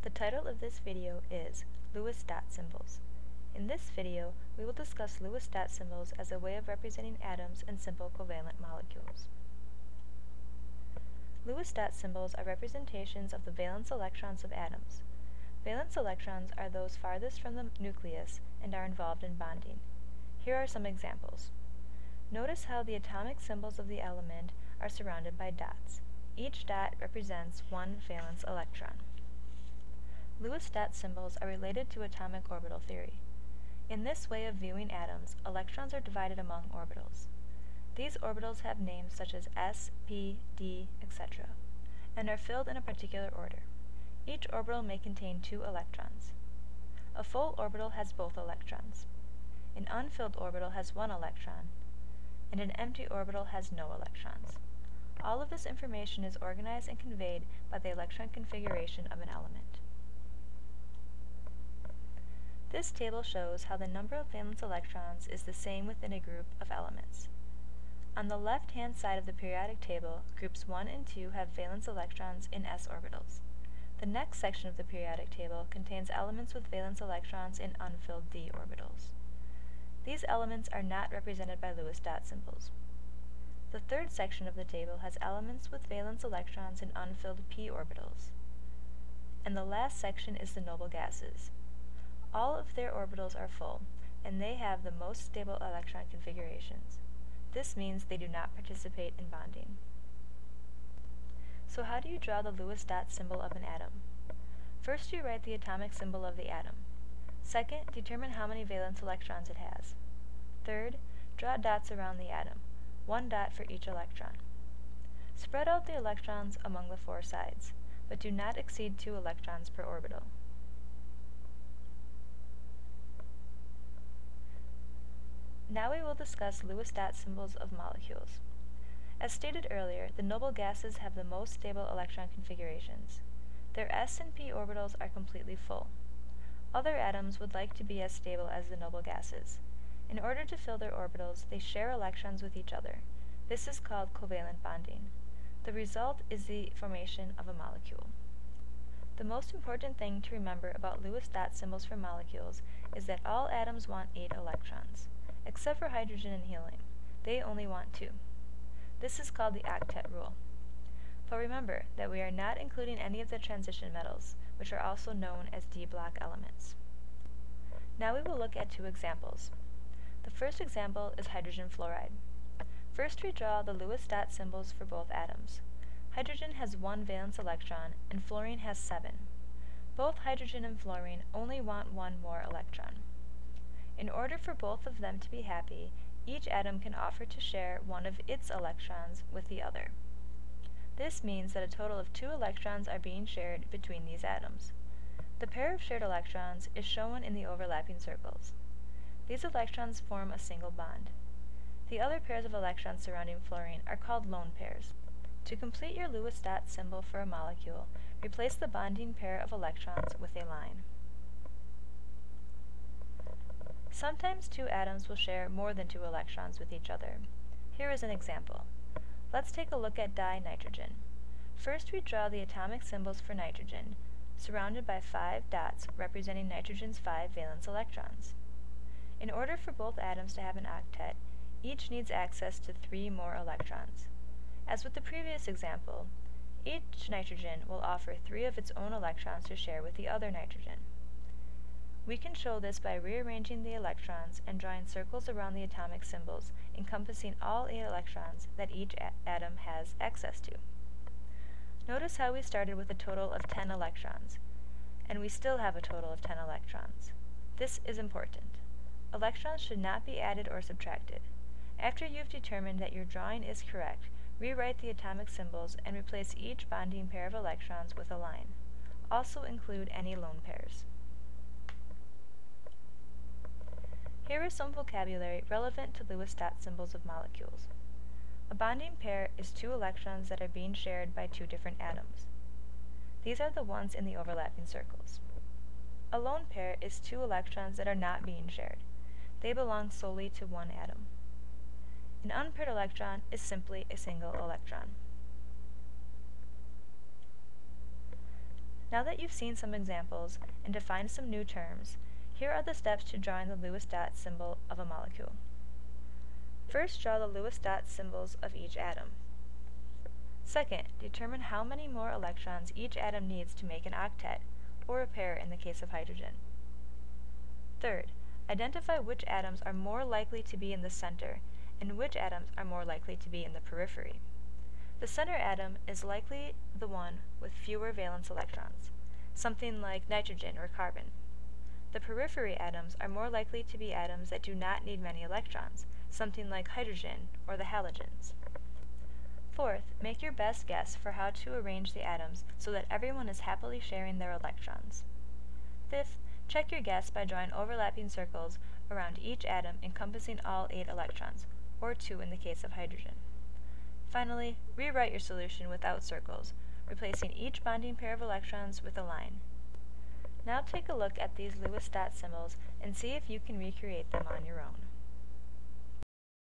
The title of this video is Lewis dot symbols. In this video, we will discuss Lewis dot symbols as a way of representing atoms and simple covalent molecules. Lewis dot symbols are representations of the valence electrons of atoms. Valence electrons are those farthest from the nucleus and are involved in bonding. Here are some examples. Notice how the atomic symbols of the element are surrounded by dots. Each dot represents one valence electron. Lewis dot symbols are related to atomic orbital theory. In this way of viewing atoms, electrons are divided among orbitals. These orbitals have names such as s, p, d, etc., and are filled in a particular order. Each orbital may contain 2 electrons. A full orbital has both electrons. An unfilled orbital has 1 electron, and an empty orbital has no electrons. All of this information is organized and conveyed by the electron configuration of an element. This table shows how the number of valence electrons is the same within a group of elements. On the left-hand side of the periodic table, groups 1 and 2 have valence electrons in s orbitals. The next section of the periodic table contains elements with valence electrons in unfilled d orbitals. These elements are not represented by Lewis dot symbols. The third section of the table has elements with valence electrons in unfilled p orbitals. And the last section is the noble gases. All of their orbitals are full, and they have the most stable electron configurations. This means they do not participate in bonding. So how do you draw the Lewis dot symbol of an atom? First, you write the atomic symbol of the atom. Second, determine how many valence electrons it has. Third, draw dots around the atom, 1 dot for each electron. Spread out the electrons among the 4 sides, but do not exceed 2 electrons per orbital. Now we will discuss Lewis dot symbols of molecules. As stated earlier, the noble gases have the most stable electron configurations. Their s and p orbitals are completely full. Other atoms would like to be as stable as the noble gases. In order to fill their orbitals, they share electrons with each other. This is called covalent bonding. The result is the formation of a molecule. The most important thing to remember about Lewis dot symbols for molecules is that all atoms want 8 electrons. Except for hydrogen and helium, they only want 2. This is called the octet rule. But remember that we are not including any of the transition metals, which are also known as d-block elements. Now we will look at 2 examples. The first example is hydrogen fluoride. First we draw the Lewis dot symbols for both atoms. Hydrogen has 1 valence electron and fluorine has 7. Both hydrogen and fluorine only want 1 more electron. In order for both of them to be happy, each atom can offer to share one of its electrons with the other. This means that a total of 2 electrons are being shared between these atoms. The pair of shared electrons is shown in the overlapping circles. These electrons form a single bond. The other pairs of electrons surrounding fluorine are called lone pairs. To complete your Lewis dot symbol for a molecule, replace the bonding pair of electrons with a line. Sometimes 2 atoms will share more than 2 electrons with each other. Here is an example. Let's take a look at dinitrogen. First we draw the atomic symbols for nitrogen, surrounded by 5 dots representing nitrogen's 5 valence electrons. In order for both atoms to have an octet, each needs access to 3 more electrons. As with the previous example, each nitrogen will offer 3 of its own electrons to share with the other nitrogen. We can show this by rearranging the electrons and drawing circles around the atomic symbols, encompassing all 8 electrons that each atom has access to. Notice how we started with a total of 10 electrons, and we still have a total of 10 electrons. This is important. Electrons should not be added or subtracted. After you've determined that your drawing is correct, rewrite the atomic symbols and replace each bonding pair of electrons with a line. Also include any lone pairs. Here is some vocabulary relevant to Lewis dot symbols of molecules. A bonding pair is 2 electrons that are being shared by 2 different atoms. These are the ones in the overlapping circles. A lone pair is 2 electrons that are not being shared. They belong solely to 1 atom. An unpaired electron is simply a single electron. Now that you've seen some examples and defined some new terms, here are the steps to drawing the Lewis dot symbol of a molecule. First, draw the Lewis dot symbols of each atom. Second, determine how many more electrons each atom needs to make an octet, or a pair in the case of hydrogen. Third, identify which atoms are more likely to be in the center and which atoms are more likely to be in the periphery. The center atom is likely the one with fewer valence electrons, something like nitrogen or carbon. The periphery atoms are more likely to be atoms that do not need many electrons, something like hydrogen or the halogens. Fourth, make your best guess for how to arrange the atoms so that everyone is happily sharing their electrons. Fifth, check your guess by drawing overlapping circles around each atom encompassing all 8 electrons, or 2 in the case of hydrogen. Finally, rewrite your solution without circles, replacing each bonding pair of electrons with a line. Now take a look at these Lewis dot symbols and see if you can recreate them on your own.